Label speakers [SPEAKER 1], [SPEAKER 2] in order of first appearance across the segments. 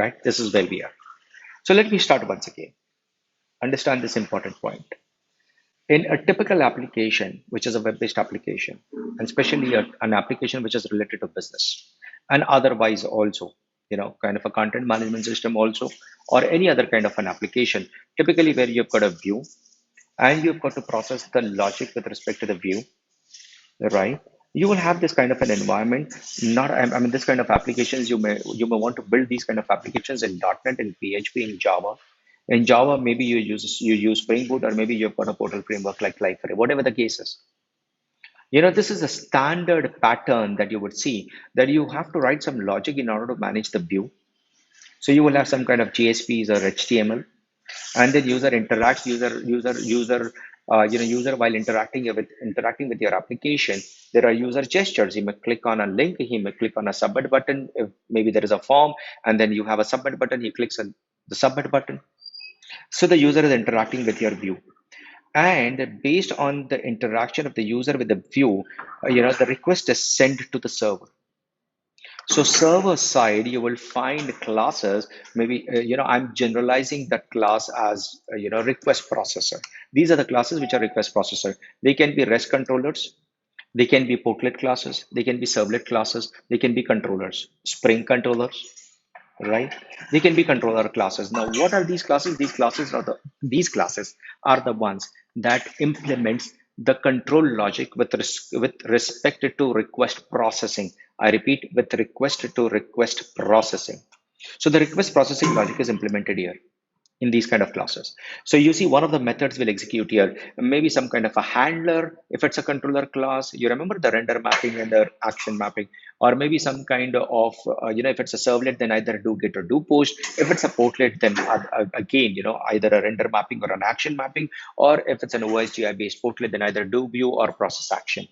[SPEAKER 1] right? This is where we are. So let me start once again. Understand this important point. In a typical application, which is a web-based application, and especially an application which is related to business, and otherwise also, kind of a content management system also, or any other kind of an application, typically where you've got a view and you've got to process the logic with respect to the view, right? You will have this kind of an environment. Not, I mean, this kind of applications you may want to build these kind of applications in .NET, in PHP, in Java. In Java, maybe you use Spring Boot, or maybe you've got a portal framework like Liferay, whatever the case is. This is a standard pattern that you would see, that you have to write some logic in order to manage the view. So you will have some kind of JSPs or HTML, and then user interacts user while interacting with your application. There are user gestures. He may click on a link, he may click on a submit button. If maybe there is a form and then you have a submit button, he clicks on the submit button. So the user is interacting with your view, and based on the interaction of the user with the view, the request is sent to the server. So server side, you will find classes. Maybe I'm generalizing that class as request processor. These are the classes which are request processor. They can be REST controllers. They can be portlet classes. They can be servlet classes. They can be controllers, Spring controllers, right? They can be controller classes. Now, what are these classes? These classes are the ones that implements the control logic with respect to request processing. I repeat, with request to request processing. So the request processing logic is implemented here in these kind of classes. So you see one of the methods will execute here, maybe some kind of a handler. If it's a controller class, you remember the render mapping and the action mapping, or maybe some kind of, if it's a servlet, then either do get or do post. If it's a portlet, then again, either a render mapping or an action mapping, or if it's an OSGI based portlet, then either do view or process action.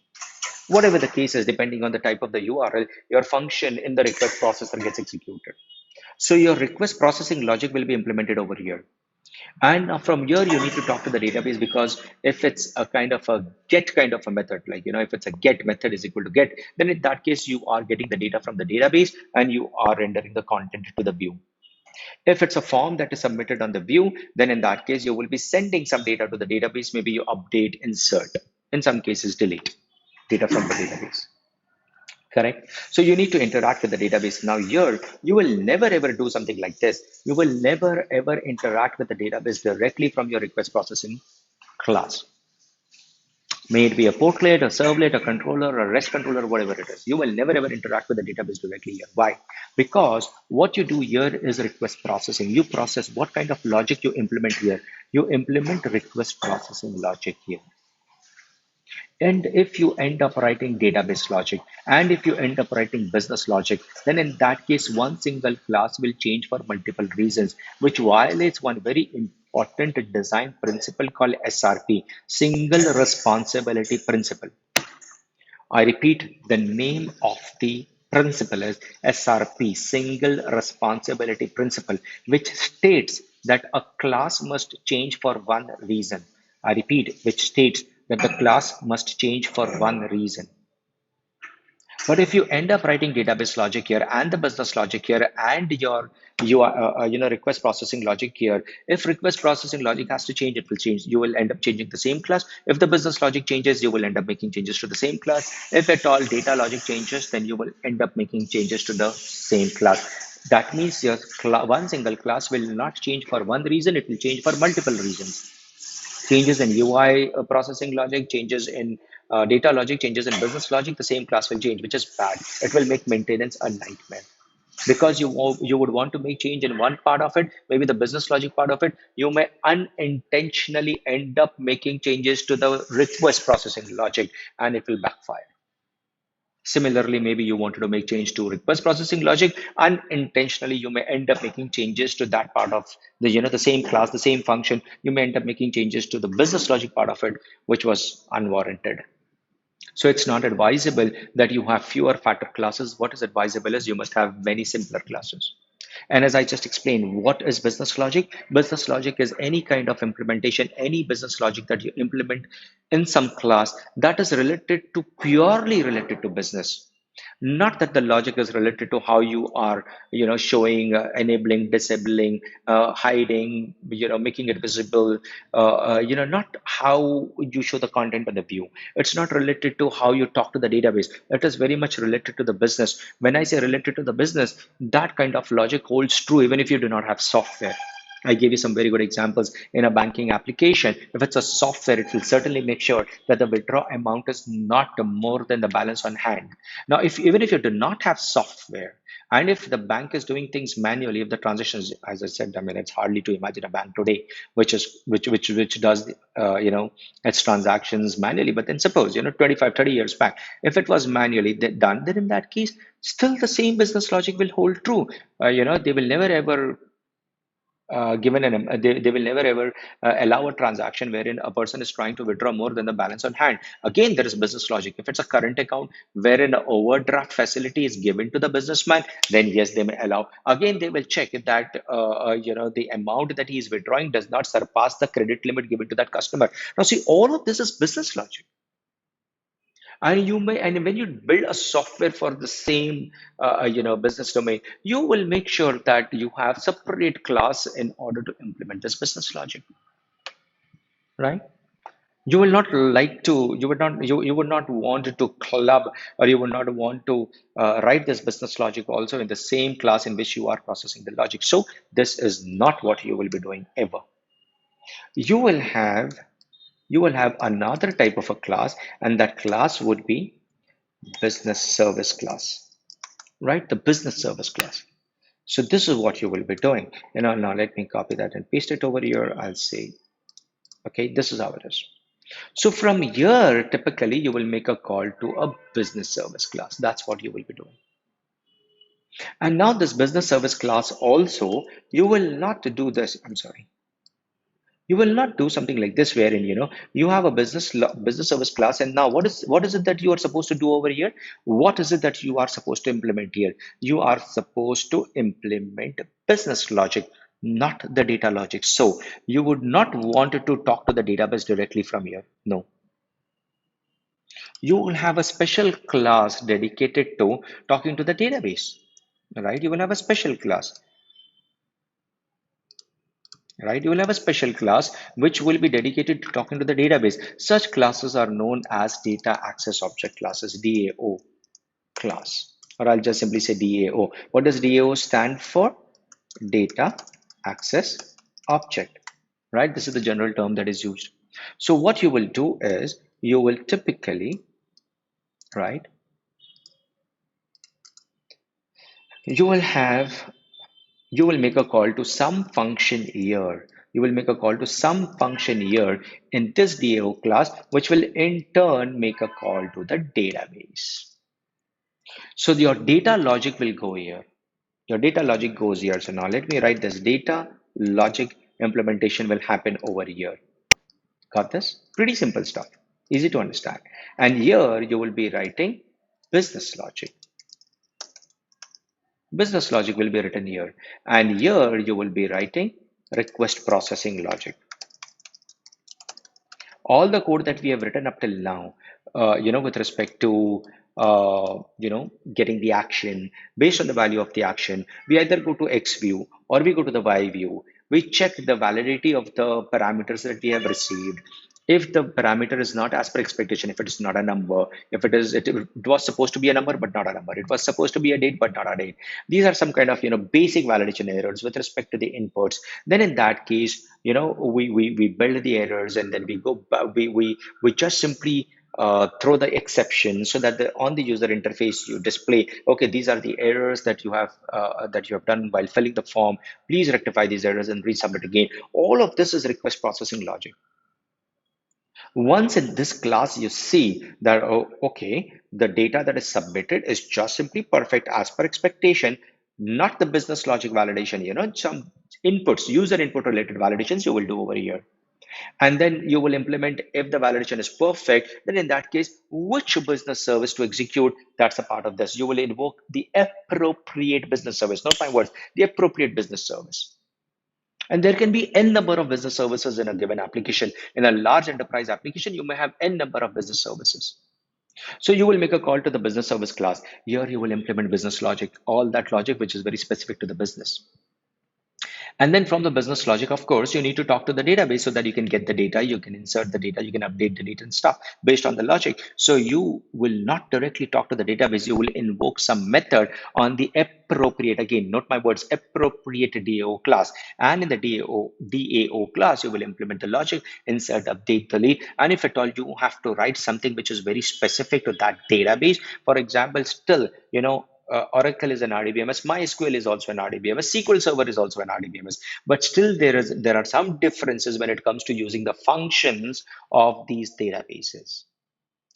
[SPEAKER 1] Whatever the case is, depending on the type of the URL, your function in the request processor gets executed. So your request processing logic will be implemented over here. And from here, you need to talk to the database, because if it's a kind of a get kind of a method, like, if it's a get method is equal to get, then in that case, you are getting the data from the database and you are rendering the content to the view. If it's a form that is submitted on the view, then in that case, you will be sending some data to the database. Maybe you update, insert, in some cases, delete data from the database. Correct. So you need to interact with the database. Now here, you will never ever do something like this. You will never ever interact with the database directly from your request processing class. May it be a portlet, a servlet, a controller, a REST controller, whatever it is. You will never ever interact with the database directly here. Why? Because what you do here is request processing. You process what kind of logic you implement here. You implement request processing logic here. And if you end up writing database logic, and if you end up writing business logic, then in that case, one single class will change for multiple reasons, which violates one very important design principle called SRP, single responsibility principle. I repeat, the name of the principle is SRP, single responsibility principle, which states that a class must change for one reason. I repeat, which states that the class must change for one reason. But if you end up writing database logic here and the business logic here and your request processing logic here, if request processing logic has to change, it will change. You will end up changing the same class. If the business logic changes, you will end up making changes to the same class. If at all data logic changes, then you will end up making changes to the same class. That means your one single class will not change for one reason, it will change for multiple reasons. Changes in UI processing logic, changes in data logic, changes in business logic, the same class will change, which is bad. It will make maintenance a nightmare, because you would want to make change in one part of it, maybe the business logic part of it. You may unintentionally end up making changes to the request processing logic, and it will backfire. Similarly, maybe you wanted to make change to request processing logic. Unintentionally, you may end up making changes to that part of the same class, the same function. You may end up making changes to the business logic part of it, which was unwarranted. So it's not advisable that you have fewer fatter classes. What is advisable is you must have many simpler classes. And as I just explained, what is business logic? Business logic is any kind of implementation, any business logic that you implement in some class that is purely related to business. Not that the logic is related to how you are, showing, enabling, disabling, hiding, making it visible, not how you show the content on the view. It's not related to how you talk to the database. It is very much related to the business. When I say related to the business, that kind of logic holds true even if you do not have software. I gave you some very good examples in a banking application. If it's a software, it will certainly make sure that the withdraw amount is not more than the balance on hand. Now, if even if you do not have software, and if the bank is doing things manually, if the transactions, as I said, I mean, it's hardly to imagine a bank today which does its transactions manually. But then suppose 25, 30 years back, if it was manually done, then in that case, still the same business logic will hold true. They will never ever they will never ever allow a transaction wherein a person is trying to withdraw more than the balance on hand. Again, there is business logic. If it's a current account wherein an overdraft facility is given to the businessman, then yes, they may allow. Again, they will check if that the amount that he is withdrawing does not surpass the credit limit given to that customer. Now see, all of this is business logic. And when you build a software for the same business domain, you will make sure that you have separate class in order to implement this business logic, right? You will not like to you would not want to club, or you would not want to write this business logic also in the same class in which you are processing the logic. So this is not what you will be doing ever. You will have you will have another type of a class, and that class would be business service class, right? The business service class. So this is what you will be doing. Now let me copy that and paste it over here. I'll say, okay, this is how it is. So from here, typically you will make a call to a business service class. That's what you will be doing. And now this business service class also, you will not do this. I'm sorry. You will not do something like this, wherein you have a business service class, and now what is it that you are supposed to do over here? What is it that you are supposed to implement here? You are supposed to implement business logic, not the data logic. So you would not want to talk to the database directly from here. No, you will have a special class dedicated to talking to the database, right? You will have a special class, right? You will have a special class which will be dedicated to talking to the database. Such classes are known as data access object classes, DAO class, or I'll just simply say DAO. What does DAO stand for? Data access object, right? This is the general term that is used. So what you will do is you will typically, right? You will have you will make a call to some function here. You will make a call to some function here in this DAO class, which will in turn make a call to the database. So your data logic will go here. Your data logic goes here. So now let me write this. Data logic implementation will happen over here. Got this? Pretty simple stuff. Easy to understand. And here you will be writing business logic. Business logic will be written here. And here you will be writing request processing logic. All the code that we have written up till now, with respect to, getting the action based on the value of the action, we either go to X view or we go to the Y view. We check the validity of the parameters that we have received. If the parameter is not as per expectation, if it is not a number, if it was supposed to be a number but not a number, it was supposed to be a date but not a date. These are some kind of basic validation errors with respect to the inputs. Then in that case, we build the errors, and then we just simply throw the exception, so that on the user interface you display, okay, these are the errors that you have done while filling the form. Please rectify these errors and resubmit again. All of this is request processing logic. Once in this class, you see that, oh, okay, the data that is submitted is just simply perfect as per expectation, not the business logic validation. Some inputs, user input related validations you will do over here. And then you will implement, if the validation is perfect, then in that case, which business service to execute, that's a part of this. You will invoke the appropriate business service, not my words, the appropriate business service. And there can be n number of business services in a given application. In a large enterprise application, you may have n number of business services. So you will make a call to the business service class. Here you will implement business logic, all that logic which is very specific to the business. And then from the business logic, of course, you need to talk to the database so that you can get the data, you can insert the data, you can update, delete, and stuff based on the logic. So you will not directly talk to the database, you will invoke some method on the appropriate, again, note my words, appropriate DAO class. And in the DAO class, you will implement the logic, insert, update, delete. And if at all you have to write something which is very specific to that database, for example, still, Oracle is an RDBMS, MySQL is also an RDBMS, SQL Server is also an RDBMS, but still there are some differences when it comes to using the functions of these databases.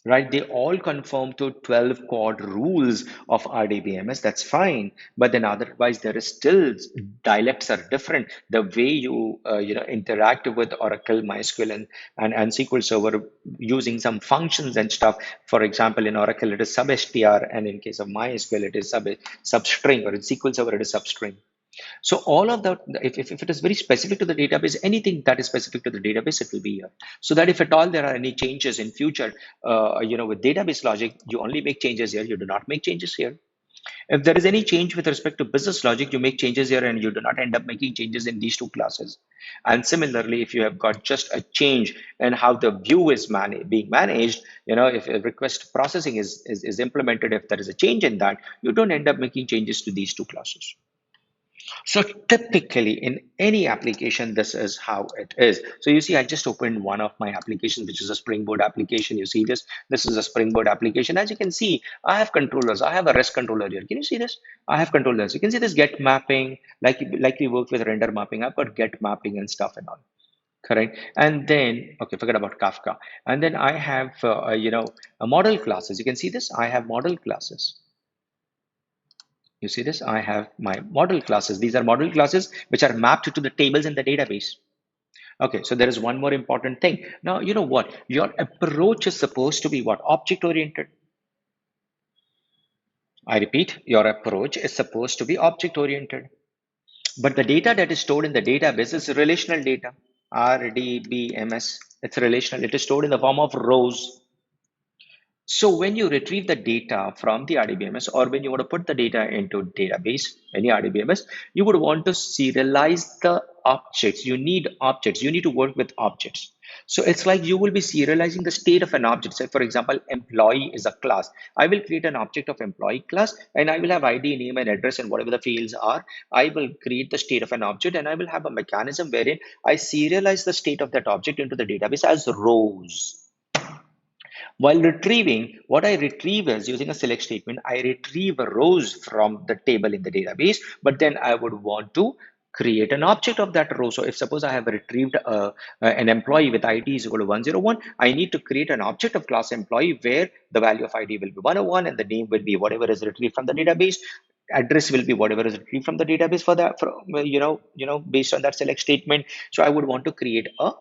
[SPEAKER 1] Right, they all conform to 12 chord rules of RDBMS. That's fine, but then otherwise there is still dialects are different. The way you interact with Oracle, MySQL, and SQL Server using some functions and stuff. For example, in Oracle it is substr, and in case of MySQL it is substring, or in SQL Server it is substring. So all of that, if it is very specific to the database, anything that is specific to the database, it will be here. So that if at all there are any changes in future, with database logic, you only make changes here. You do not make changes here. If there is any change with respect to business logic, you make changes here and you do not end up making changes in these two classes. And similarly, if you have got just a change in how the view is being managed, if a request processing is implemented, if there is a change in that, you don't end up making changes to these two classes. So typically in any application, this is how it is. So you see, I just opened one of my applications, which is a Springboard application. You see this? This is a Springboard application. As you can see, I have controllers. I have a REST controller here. Can you see this? I have controllers. You can see this get mapping, like we work with render mapping. I've got get mapping and stuff and all. Correct. And then, okay, forget about Kafka. And then I have, a model classes. You can see this. I have model classes. You see this? I have my model classes. These are model classes which are mapped to the tables in the database. Okay, so there is one more important thing. Now, you know what? Your approach is supposed to be what? Object oriented. I repeat, your approach is supposed to be object oriented. But the data that is stored in the database is relational data. RDBMS. It's relational. It is stored in the form of rows. So when you retrieve the data from the RDBMS, or when you want to put the data into database, any RDBMS, you would want to serialize the objects. You need objects. You need to work with objects. So it's like you will be serializing the state of an object. Say, for example, employee is a class. I will create an object of employee class, and I will have ID, name, and address, and whatever the fields are. I will create the state of an object, and I will have a mechanism wherein I serialize the state of that object into the database as rows. While retrieving, what I retrieve is using a select statement, I retrieve rows from the table in the database, but then I would want to create an object of that row. So if suppose I have retrieved an employee with ID is equal to 101, I need to create an object of class employee where the value of ID will be 101 and the name will be whatever is retrieved from the database. Address will be whatever is retrieved from the database for that, based on that select statement. So I would want to create a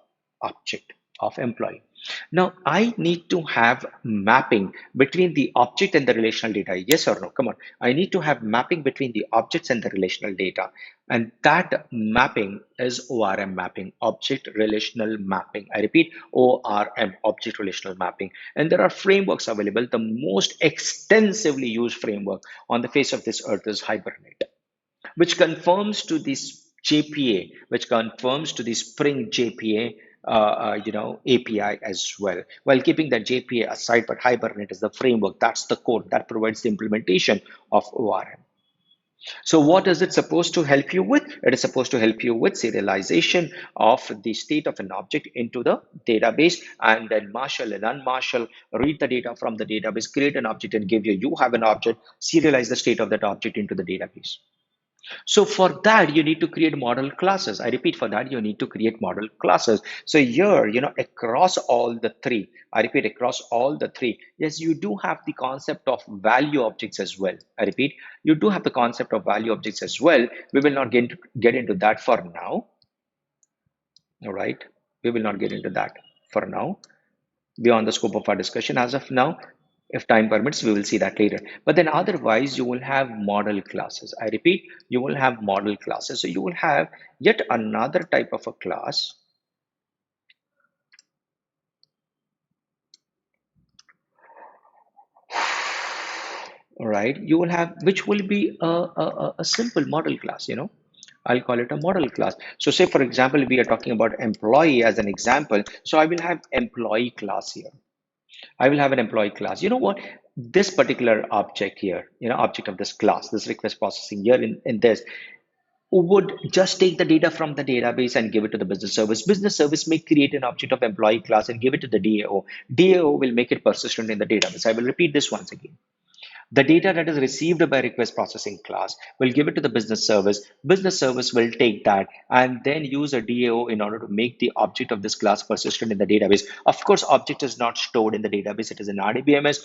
[SPEAKER 1] object of employee. Now, I need to have mapping between the object and the relational data. Yes or no? Come on. I need to have mapping between the objects and the relational data. And that mapping is ORM mapping, object relational mapping. I repeat, ORM, object relational mapping. And there are frameworks available. The most extensively used framework on the face of this earth is Hibernate, which conforms to this JPA, which conforms to the Spring JPA, API as well. While keeping that JPA aside, but Hibernate is the framework. That's the code that provides the implementation of ORM. So what is it supposed to help you with? It is supposed to help you with serialization of the state of an object into the database, and then marshal and unmarshal, read the data from the database, create an object and give you have an object, serialize the state of that object into the database. So for that, you need to create model classes. I repeat, for that, you need to create model classes. So here, across all the three, I repeat, across all the three, yes, you do have the concept of value objects as well. I repeat, you do have the concept of value objects as well. We will not get into that for now. All right. We will not get into that for now, beyond the scope of our discussion as of now. If time permits, we will see that later. But then otherwise, you will have model classes. I repeat, you will have model classes. So you will have yet another type of a class. right? You will have, which will be a simple model class, I'll call it a model class. So say, for example, we are talking about employee as an example. So I will have employee class here. I will have an employee class. You know what? This particular object here, object of this class, this request processing here in this, would just take the data from the database and give it to the business service. Business service may create an object of employee class and give it to the DAO. DAO will make it persistent in the database. I will repeat this once again. The data that is received by request processing class will give it to the business service. Business service will take that and then use a DAO in order to make the object of this class persistent in the database. Of course, object is not stored in the database. It is in RDBMS.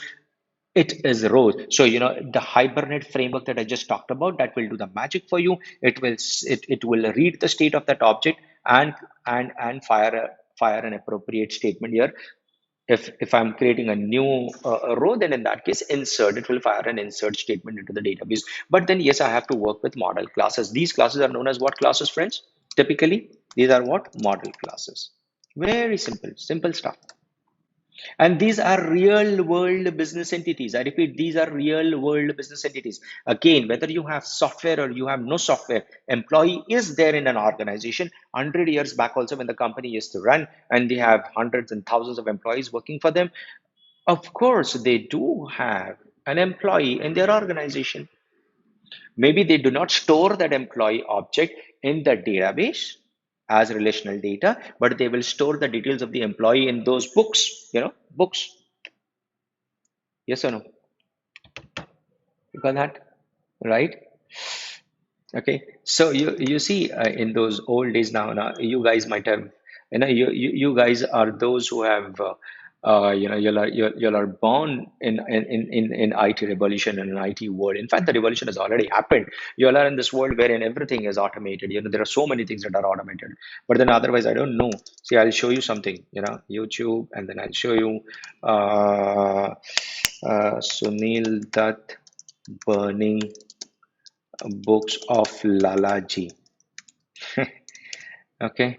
[SPEAKER 1] It is rows. So, the Hibernate framework that I just talked about, that will do the magic for you. It will read the state of that object and fire an appropriate statement here. If I'm creating a new row, then in that case, insert, it will fire an insert statement into the database. But then, yes, I have to work with model classes. These classes are known as what classes, friends? Typically, these are what? Model classes. Very simple, simple stuff. And these are real world business entities. I repeat, these are real world business entities. Again, whether you have software or you have no software, employee is there in an organization. 100 years back also, when the company used to run and they have hundreds and thousands of employees working for them, of course, they do have an employee in their organization. Maybe they do not store that employee object in the database as relational data, but they will store the details of the employee in those books, books. Yes or no? You got that? Right? Okay. So you see, in those old days now you guys might have, you guys are those who have, you are born in IT revolution and an IT world. In fact, the revolution has already happened. You all are in this world wherein everything is automated. There are so many things that are automated. But then otherwise, I don't know. See, I'll show you something. YouTube, and then I'll show you Sunil Dutt burning books of Lalaji. Okay,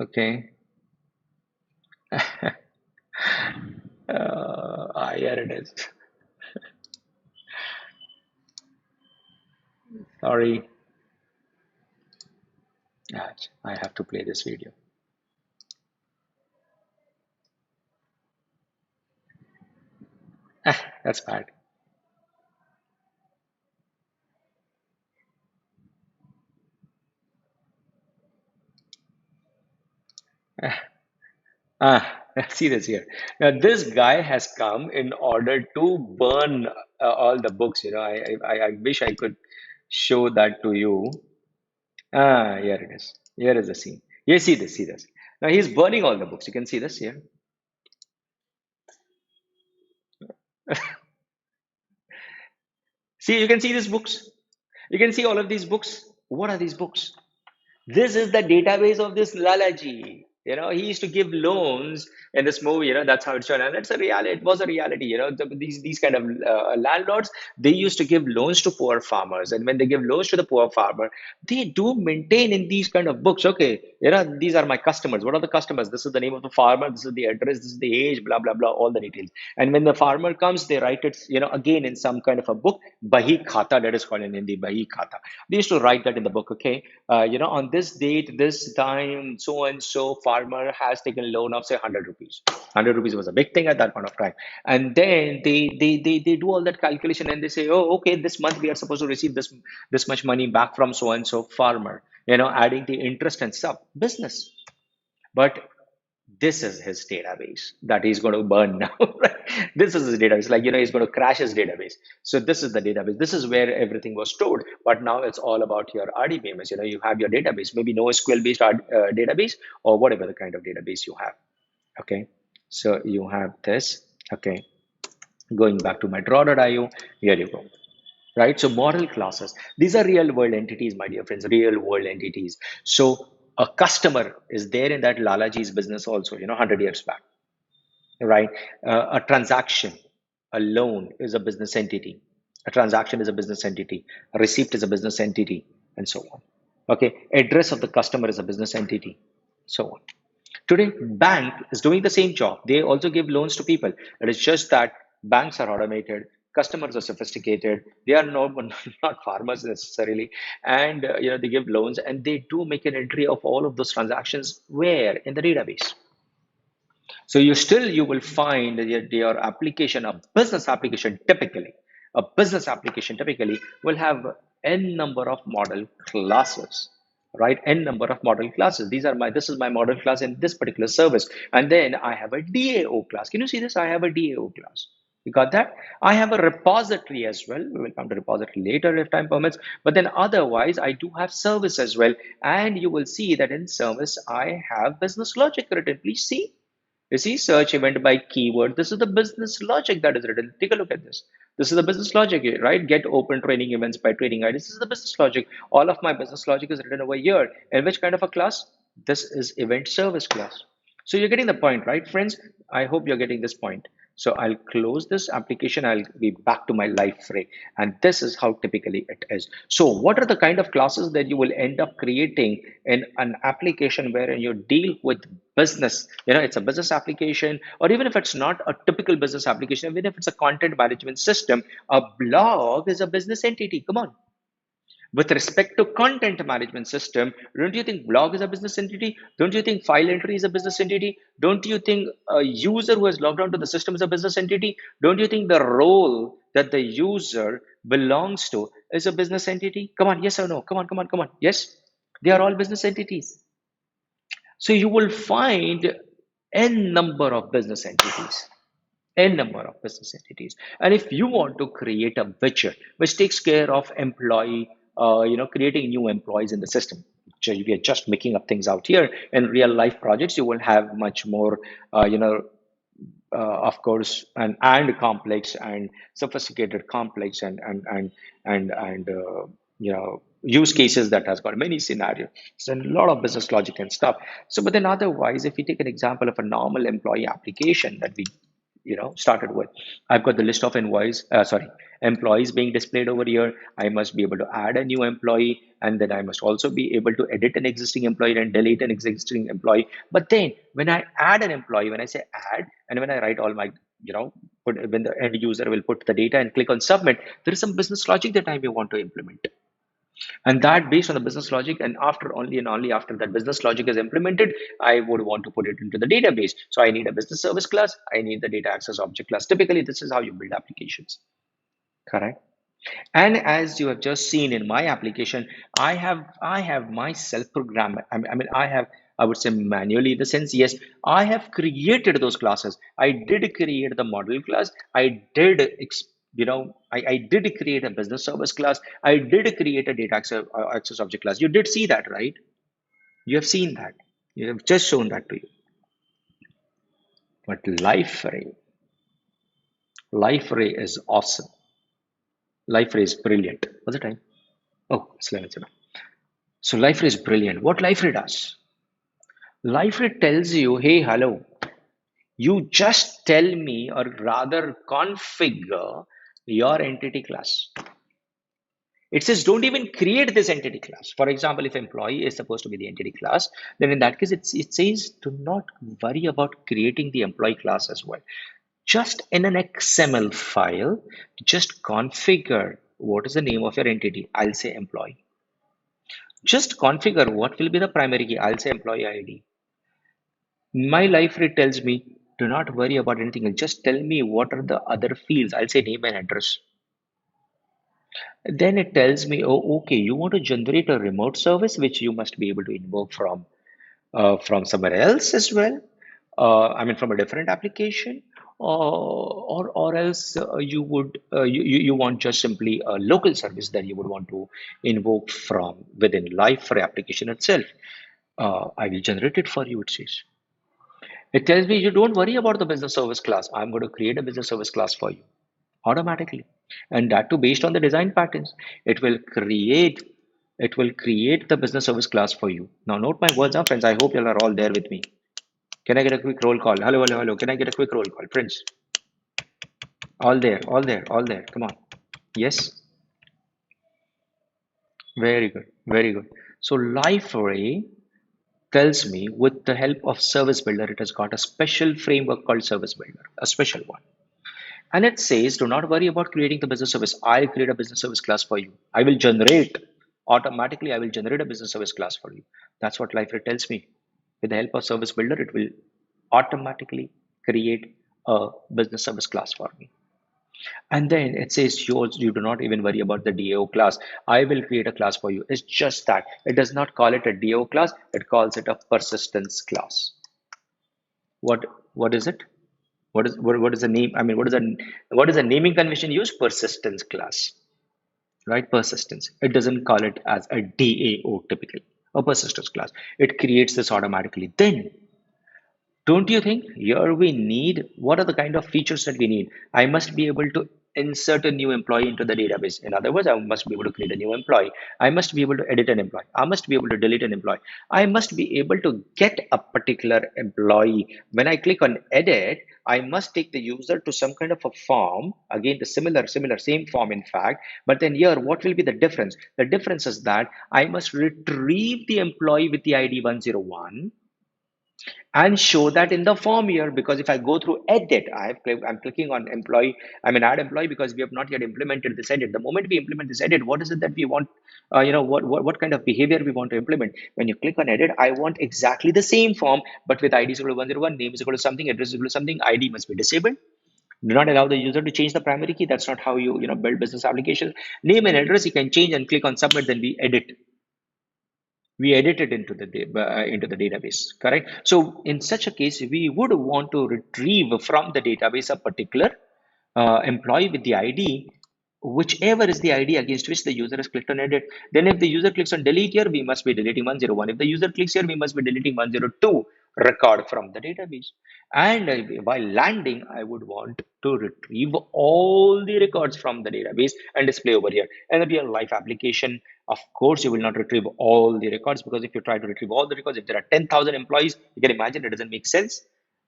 [SPEAKER 1] okay. Here it is. Sorry, I have to play this video. That's bad. See this here. Now, this guy has come in order to burn all the books. I wish I could show that to you. Here it is. Here is the scene. Yeah, see this, see this. Now he's burning all the books. You can see this here. See, you can see these books. You can see all of these books. What are these books? This is the database of this Lalaji. He used to give loans in this movie. That's how it's shown, and it's a reality. It was a reality. These kind of landlords, they used to give loans to poor farmers, and when they give loans to the poor farmer, they do maintain in these kind of books. Okay, these are my customers. What are the customers? This is the name of the farmer. This is the address. This is the age. Blah blah blah. All the details. And when the farmer comes, they write it. Again in some kind of a book, Bahi Khata, that is called in Hindi, Bahi Khata. They used to write that in the book. Okay, on this date, this time, so and so farmer has taken loan of say 100 rupees. 100 rupees was a big thing at that point of time. And then they do all that calculation and they say, oh, okay, this month we are supposed to receive this much money back from so and so farmer. Adding the interest and stuff. Business. But this is his database that he's going to burn now. Right? This is his database. Like, he's going to crash his database. So this is the database. This is where everything was stored. But now it's all about your RDBMS. You have your database, maybe NoSQL based database or whatever the kind of database you have. Okay. So you have this. Okay. Going back to my draw.io, here you go. Right. So model classes, these are real world entities, my dear friends, real world entities. So a customer is there in that Lalaji's business also, 100 years back, right? A transaction, a loan is a business entity. A transaction is a business entity. A receipt is a business entity, and so on. Okay. Address of the customer is a business entity, so on. Today, bank is doing the same job. They also give loans to people. It is just that banks are automated, customers are sophisticated. They are not farmers necessarily, and they give loans and they do make an entry of all of those transactions where in the database. So you will find that your application, a business application typically will have n number of model classes, right? N number of model classes. This is my model class in this particular service, and then I have a DAO class. Can you see this? I have a DAO class. You got that? I have a repository as well. We will come to repository later if time permits. But then otherwise, I do have service as well. And you will see that in service, I have business logic written. Please see. You see, search event by keyword. This is the business logic that is written. Take a look at this. This is the business logic, right? Get open training events by training ID. This is the business logic. All of my business logic is written over here. And which kind of a class? This is event service class. So you're getting the point, right, friends? I hope you're getting this point. So I'll close this application. I'll be back to my Liferay. And this is how typically it is. So what are the kind of classes that you will end up creating in an application wherein you deal with business? It's a business application, or even if it's not a typical business application, even if it's a content management system, a blog is a business entity. Come on. With respect to content management system, don't you think blog is a business entity? Don't you think file entry is a business entity? Don't you think a user who has logged onto the system is a business entity? Don't you think the role that the user belongs to is a business entity? Come on, yes or no? Come on, come on, come on. Yes, they are all business entities. So you will find n number of business entities. N number of business entities. And if you want to create a widget which takes care of employee, creating new employees in the system, so we are just making up things out here. In real life projects, you will have much more, of course, and complex and sophisticated complex and use cases that has got many scenarios. So a lot of business logic and stuff. So, but then otherwise, if you take an example of a normal employee application that we started with, I've got the list of employees being displayed over here. I must be able to add a new employee, and then I must also be able to edit an existing employee and delete an existing employee. But then when I add an employee, when I say add, and when I write all my when the end user will put the data and click on submit, there is some business logic that I may want to implement. And that based on the business logic, and after only and only after that business logic is implemented, I would want to put it into the database. So I need a business service class, I need the data access object class. Typically this is how you build applications, correct? And as you have just seen in my application, I have myself programmed. I mean, I would say manually in the sense, yes, I have created those classes. I did create the model class. I did I did create a business service class. I did create a data access object class. You did see that, right? You have seen that. You have just shown that to you. But Liferay is awesome. Liferay is brilliant. What's the time? Oh, it's 11:07. So Liferay is brilliant. What Liferay does? Liferay tells you, hey, hello, you just tell me, or rather configure your entity class. It says don't even create this entity class. For example, if employee is supposed to be the entity class, then in that case, it says do not worry about creating the employee class as well. Just in an XML file, just configure what is the name of your entity. I'll say employee. Just configure what will be the primary key. I'll say employee ID. My Liferay tells me do not worry about anything else. Just tell me what are the other fields. I'll say name and address. Then it tells me, oh, okay, you want to generate a remote service which you must be able to invoke from somewhere else as well. I mean, from a different application, or else you want just simply a local service that you would want to invoke from within Liferay application itself. I will generate it for you, it says. It tells me you don't worry about the business service class. I'm going to create a business service class for you automatically. And that too based on the design patterns. It will create the business service class for you. Now note my words, friends. I hope you all are all there with me. Can I get a quick roll call? Hello, hello, hello. Can I get a quick roll call, friends? All there, all there, all there. Come on. Yes. Very good. Very good. So Liferay tells me with the help of Service Builder, it has got a special framework called Service Builder, a special one. And it says, do not worry about creating the business service. I'll create a business service class for you. I will generate automatically, I will generate a business service class for you. That's what Liferay tells me. With the help of Service Builder, it will automatically create a business service class for me. And then it says, you do not even worry about the DAO class. I will create a class for you. It's just that. It does not call it a DAO class, it calls it a persistence class. What what is it? What is the name? I mean, what is the naming convention used? Persistence class, right? Persistence. It doesn't call it as a DAO typically, a persistence class. It creates this automatically. Then don't you think here we need what are the kind of features that we need? I must be able to insert a new employee into the database. In other words, I must be able to create a new employee. I must be able to edit an employee. I must be able to delete an employee. I must be able to get a particular employee. When I click on edit, I must take the user to some kind of a form. Again, the same form, in fact. But then here, what will be the difference? The difference is that I must retrieve the employee with the ID 101 and show that in the form here, because if I go through edit, I'm clicking on employee, I mean add employee, because we have not yet implemented this edit. The moment we implement this edit, what is it that we want? What kind of behavior we want to implement? When you click on edit, I want exactly the same form, but with ID is equal to 101, name is equal to something, address is equal to something, ID must be disabled. Do not allow the user to change the primary key. That's not how you build business applications. Name and address you can change and click on submit, then we edit it into the database, correct? So in such a case, we would want to retrieve from the database a particular employee with the ID, whichever is the ID against which the user has clicked on edit. Then if the user clicks on delete here, we must be deleting 101. If the user clicks here, we must be deleting 102 record from the database. And while landing, I would want to retrieve all the records from the database and display over here. And in real life application, of course, you will not retrieve all the records, because if you try to retrieve all the records, if there are 10,000 employees, you can imagine it doesn't make sense.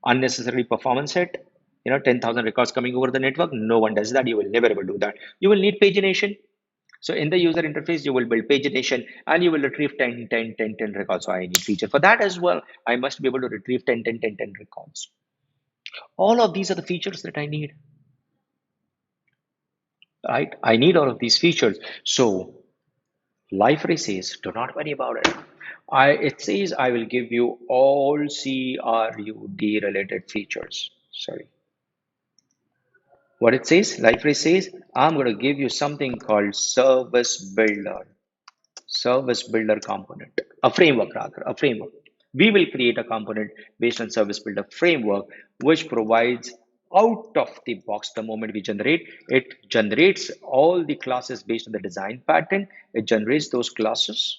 [SPEAKER 1] Unnecessary performance hit. 10,000 records coming over the network. No one does that. You will never ever do that. You will need pagination. So in the user interface, you will build pagination and you will retrieve 10, 10, 10, 10 records. So I need feature for that as well. I must be able to retrieve 10, 10, 10, 10 records. All of these are the features that I need, right? I need all of these features. So Liferay says, do not worry about it. It says I will give you all CRUD related features. Sorry. What it says, Liferay says, I'm going to give you something called service builder component, a framework rather, a framework. We will create a component based on service builder framework, which provides out of the box the moment we generate, it generates all the classes based on the design pattern. It generates those classes.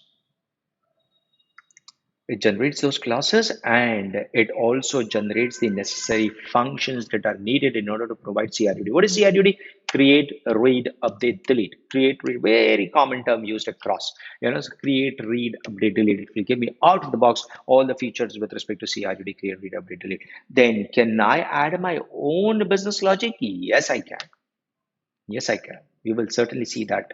[SPEAKER 1] It generates those classes, and it also generates the necessary functions that are needed in order to provide CRUD. What is CRUD? Create, read, update, delete. Create, read, very common term used across. So create, read, update, delete. It will give me out of the box all the features with respect to CRUD, create, read, update, delete. Then can I add my own business logic? Yes, I can. Yes, I can. You will certainly see that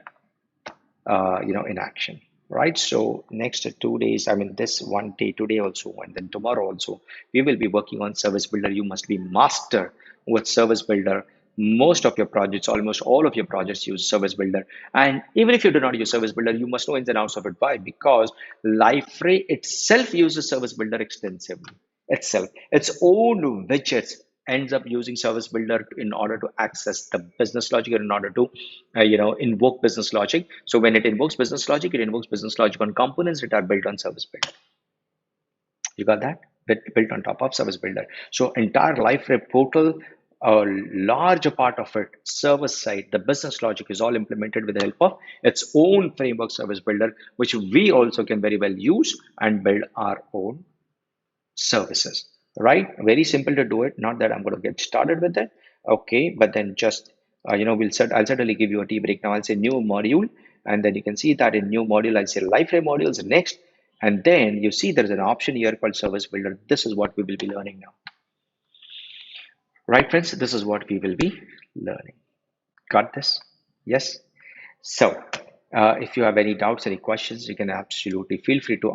[SPEAKER 1] in action, right? So next 2 days, I mean this one day today also, and then tomorrow also, we will be working on service builder. You must be master with service builder. Most of your projects, almost all of your projects, use service builder. And even if you do not use service builder, you must know ins and outs of it. Why? Because Liferay itself uses service builder extensively. Its own widgets ends up using service builder in order to access the business logic, or in order to invoke business logic. So when it invokes business logic, it invokes business logic on components that are built on service builder. You got that? Built on top of service builder. So entire Liferay portal, a large part of it, service side, the business logic is all implemented with the help of its own framework service builder, which we also can very well use and build our own services, right? Very simple to do it. Not that I'm going to get started with it. Okay, but then just I'll certainly give you a tea break now. I'll say new module, and then you can see that in new module I'll say Liferay modules next, and then you see there's an option here called service builder. This is what we will be learning now, right, friends? This is what we will be learning. Got this? Yes. So if you have any doubts, any questions, you can absolutely feel free to